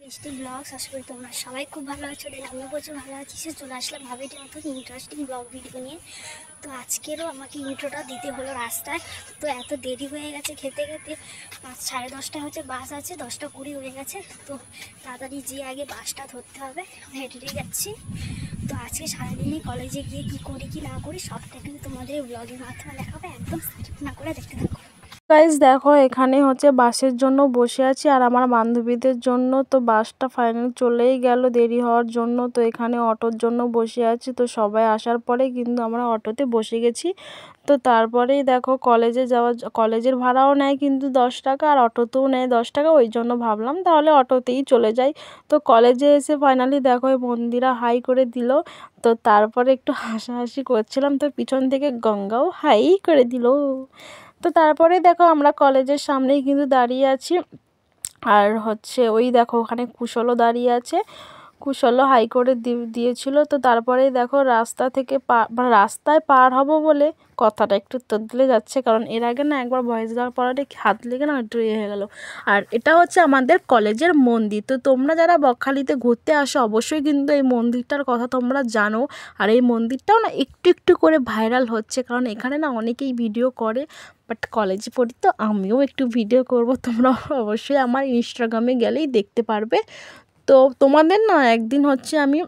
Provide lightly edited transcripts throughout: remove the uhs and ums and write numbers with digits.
মিষ্টি ব্লগস আশা করি তোমরা সবাই খুব ভালো আছো। আমিও প্রচুর ভালো আছি। সে চলে আসলাম ভাবিটি মতো ইন্টারেস্টিং ব্লগ ভিডিও নিয়ে। তো আজকেরও আমাকে ইন্ট্রোটা দিতে হলো রাস্তায়। তো এত দেরি হয়ে গেছে খেতে খেতে, 10:30 হচ্ছে বাস আছে, 10:20 হয়ে গেছে। তো তাড়াতাড়ি যেয়ে আগে বাসটা ধরতে হবে। হেঁটে যাচ্ছি। তো আজকে সারাদিনই কলেজে গিয়ে কী করি কি না করি সবটা কিন্তু তোমাদের ব্লগের মাধ্যমে দেখাবে। একদম স্কিপ না করে দেখতে থাকো। গাইস দেখো এখানে হচ্ছে বাসের জন্য বসে আছি আর আমার বান্ধবীদের জন্য তো বাসটা ফাইনাল চলেই গেল দেরি হওয়ার জন্য। তো এখানে অটোর জন্য বসে আছি। তো সবাই আসার পরে কিন্তু আমরা অটোতে বসে গেছি। তো তারপরেই দেখো কলেজের ভাড়াও নেয় কিন্তু 10 টাকা, আর অটোতেও নেয় 10 টাকা। ওই জন্য ভাবলাম তাহলে অটোতেই চলে যাই। তো কলেজে এসে ফাইনালি দেখো মন্দিরা হাই করে দিল। তো তারপরে একটু হাসাহাসি করছিলাম, তো পিছন থেকে গঙ্গাও হাই করে দিল। তো তারপরে দেখো আমরা কলেজের সামনেই কিন্তু দাঁড়িয়ে আছি। আর হচ্ছে ওই দেখো ওখানে কুশলও দাঁড়িয়ে আছে, কুশলও হাই করে দিয়েছিল। তো তারপরে দেখো রাস্তা থেকে রাস্তায় পার হব বলে কথাটা একটু তোতলে যাচ্ছে, কারণ এর আগে না একবার ভয়েস দেওয়ার পরে হাত লেগে না একটু ইয়ে হয়ে গেল। আর এটা হচ্ছে আমাদের কলেজের মন্দির। তো তোমরা যারা বকখালিতে ঘুরতে আসো অবশ্যই কিন্তু এই মন্দিরটার কথা তোমরা জানো। আর এই মন্দিরটাও না একটু একটু করে ভাইরাল হচ্ছে, কারণ এখানে না অনেকেই ভিডিও করে। বাট কলেজে পড়ি তো আমিও একটু ভিডিও করব, তোমরা অবশ্যই আমার ইনস্টাগ্রামে গেলেই দেখতে পারবে। তো তোমাদের না একদিন হচ্ছে আমি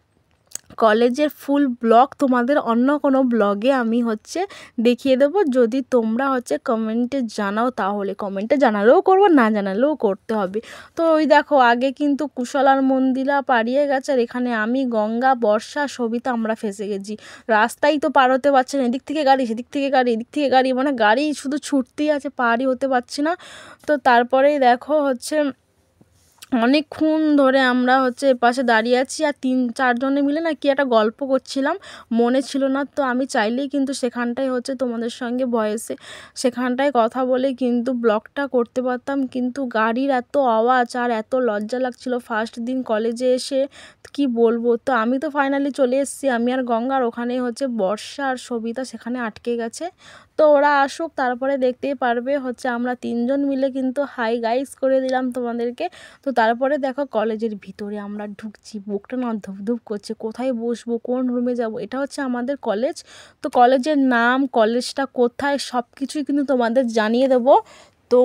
কলেজের ফুল ব্লগ তোমাদের অন্য কোনো ব্লগে আমি হচ্ছে দেখিয়ে দেবো। যদি তোমরা হচ্ছে কমেন্টে জানাও, তাহলে কমেন্টে জানালেও করবো, না জানালেও করতে হবে। তো ওই দেখো আগে কিন্তু কুশল আর মন্দিরা পাড়িয়ে গেছে, আর এখানে আমি, গঙ্গা, বর্ষা, সবিতা আমরা ফেঁসে গেছি। রাস্তাই তো পার হতে পারছে না, এদিক থেকে গাড়ি সেদিক থেকে গাড়ি এদিক থেকে গাড়ি, মানে গাড়ি শুধু ছুটতেই আছে, পারই হতে পারছি না। তো তারপরেই দেখো হচ্ছে অনেকক্ষণ ধরে আমরা হচ্ছে এপাশে দাঁড়িয়ে আছি, আর 3-4 জনে মিলে না কি একটা গল্প করছিলাম, মনে ছিল না। তো আমি চাইলেই কিন্তু সেখানটায় হচ্ছে তোমাদের সঙ্গে ভয়েসে সেখানটায় কথা বলে কিন্তু ব্লগটা করতে পারতাম, কিন্তু গাড়ির এত আওয়াজ আর এত লজ্জা লাগছিল ফার্স্ট দিন কলেজে এসে, কি বলবো। তো আমি তো ফাইনালি চলে এসেছি, আমি আর গঙ্গার, ওখানে হচ্ছে বর্ষা আর সবিতা সেখানে আটকে গেছে। তো ওরা আসুক, তারপরে দেখতেই পারবে হচ্ছে আমরা 3জন মিলে কিন্তু হাই গাইস করে দিলাম তোমাদেরকে। তো তারপরে দেখো কলেজের ভিতরে আমরা ঢুকছি, বুকটা না ধুপধুপ করছে, কোথায় বসবো, কোন রুমে যাব। এটা হচ্ছে আমাদের কলেজ। তো কলেজের নাম, কলেজটা কোথায়, সব কিছুই কিন্তু তোমাদের জানিয়ে দেবো। তো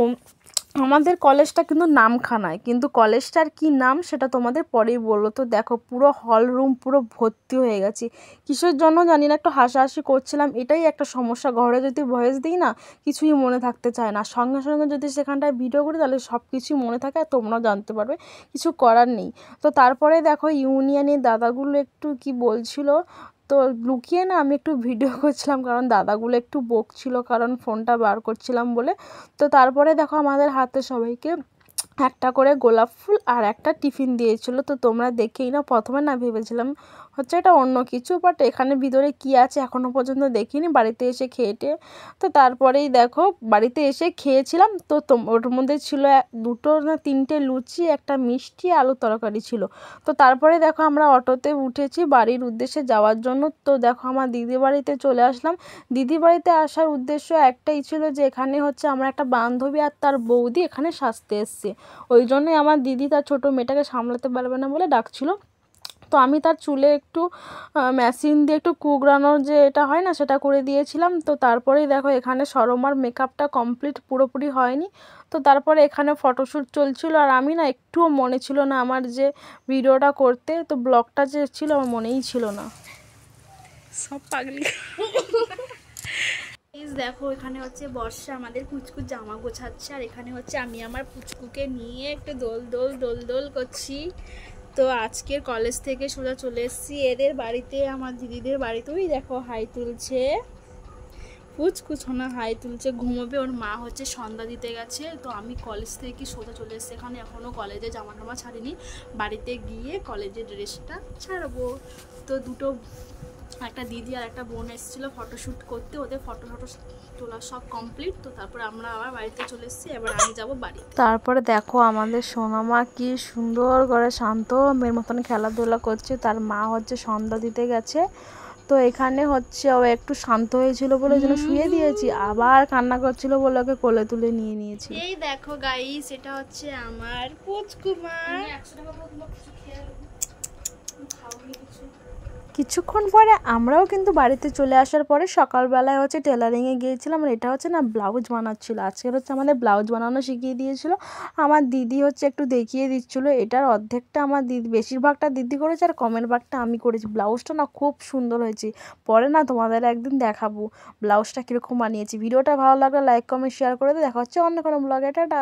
আমাদের কলেজটা কিন্তু নামখানায়, কিন্তু কলেজটার কি নাম সেটা তোমাদের পরেই বললো। তো দেখো পুরো হল রুম পুরো ভর্তি হয়ে গেছে, কিসের জন্য জানি না, একটু হাসাহাসি করছিলাম। এটাই একটা সমস্যা, ঘরে যদি ভয়েস দিই না কিছুই মনে থাকতে চায় না, সঙ্গে সঙ্গে যদি সেখানটায় ভিডিও করি তাহলে সব কিছুই মনে থাকে, আর তোমরাও জানতে পারবে, কিছু করার নেই। তো তারপরে দেখো ইউনিয়নের দাদাগুলো একটু কি বলছিল, তো লুকিয়ে না আমি একটু ভিডিও করছিলাম, কারণ দাদাগুলো একটু বকছিল, কারণ ফোনটা বার করছিলাম বলে। তো তারপরে দেখো আমাদের হাতে সবাইকে একটা করে গোলাপ ফুল আর একটা টিফিন দিয়েছিল। তো তোমরা দেখেই না, প্রথমে না ভেবেছিলাম হচ্ছে এটা অন্য কিছু, বাট এখানে ভিতরে কি আছে এখনও পর্যন্ত দেখিনি, বাড়িতে এসে খেয়ে। তো তারপরেই দেখো বাড়িতে এসে খেয়েছিলাম। তো ওর মধ্যে ছিল 2 না 3টে লুচি, একটা মিষ্টি, আলু তরকারি ছিল। তো তারপরে দেখো আমরা অটোতে উঠেছি বাড়ির উদ্দেশ্যে যাওয়ার জন্য। তো দেখো আমার দিদি বাড়িতে চলে আসলাম। দিদি বাড়িতে আসার উদ্দেশ্য একটাই ছিল, যে এখানে হচ্ছে আমার একটা বান্ধবী আর তার বৌদি এখানে সাজতে এসছে। ওই জন্যই আমার দিদি তার ছোটো মেয়েটাকে সামলাতে পারবে না বলে ডাকছিল। তো আমি তার চুলে একটু মেশিন দিয়ে একটু কুঁকড়ানোর যে এটা হয় না সেটা করে দিয়েছিলাম। তো তারপরেই দেখো এখানে সরমার মেকআপটা কমপ্লিট পুরোপুরি হয়নি। তো তারপরে এখানে ফটোশ্যুট চলছিল, আর আমি না একটুও মনে ছিল না আমার যে ভিডিওটা করতে, তো ব্লগটা যে ছিল আমার মনেই ছিল না, সব পাগলি। দেখো এখানে হচ্ছে বর্ষা আমাদের পুচকু জামা গোছাচ্ছে, আর এখানে হচ্ছে আমি আমার পুচকুকে নিয়ে একটু দোল দোল দোল দোল করছি। তো আজকের কলেজ থেকে সোজা চলে এসেছি এদের বাড়িতে, আমার দিদিদের বাড়িতেই দেখো হাই তুলছে, পুচকু ছোনা হাই তুলছে, ঘুমোবে, ওর মা হচ্ছে সন্ধ্যা দিতে গেছে। তো আমি কলেজ থেকে সোজা চলে এসেছি এখানে, এখনও কলেজে জামা টামা ছাড়িনি, বাড়িতে গিয়ে কলেজের ড্রেসটা ছাড়বো। তো একটা দিদি আর একটা বোন এসেছিলো ফটোশ্যুট করতে, ওদের ফটো তোলা সব কমপ্লিট। তো তারপরে আমরা আবার বাড়িতে চলে এসেছি, এবার আমি যাব বাড়ি। তারপরে দেখো আমাদের সোনামা কি সুন্দর করে শান্ত মেয়ের মতন খেলাধুলা করছে, তার মা হচ্ছে সন্ধ্যা দিতে গেছে। তো এখানে হচ্ছে ও একটু শান্ত হয়েছিল বলে ওই জন্য শুয়ে দিয়েছি, আবার কান্না করছিল বলে ওকে কোলে তুলে নিয়ে নিয়েছি। এই দেখো গাইস, এটা হচ্ছে আমার পুচকুমার। কিছুক্ষণ পরে আমরাও কিন্তু বাড়িতে চলে আসার পরে সকালবেলায় হচ্ছে টেলারিংয়ে গিয়েছিলাম। আর এটা হচ্ছে না ব্লাউজ বানাচ্ছিল, আজকের হচ্ছে আমাদের ব্লাউজ বানানো শিখিয়ে দিয়েছিল। আমার দিদি হচ্ছে একটু দেখিয়ে দিচ্ছিলো। এটার অর্ধেকটা আমার দিদি, বেশিরভাগটা দিদি করেছে আর কমের ভাগটা আমি করেছি। ব্লাউজটা না খুব সুন্দর হয়েছে, পরে না তোমাদের একদিন দেখাবো ব্লাউজটা কীরকম বানিয়েছি। ভিডিওটা ভালো লাগলে লাইক কমেন্ট শেয়ার করে দেখা হচ্ছে অন্য কোনো ব্লগে। টাটা।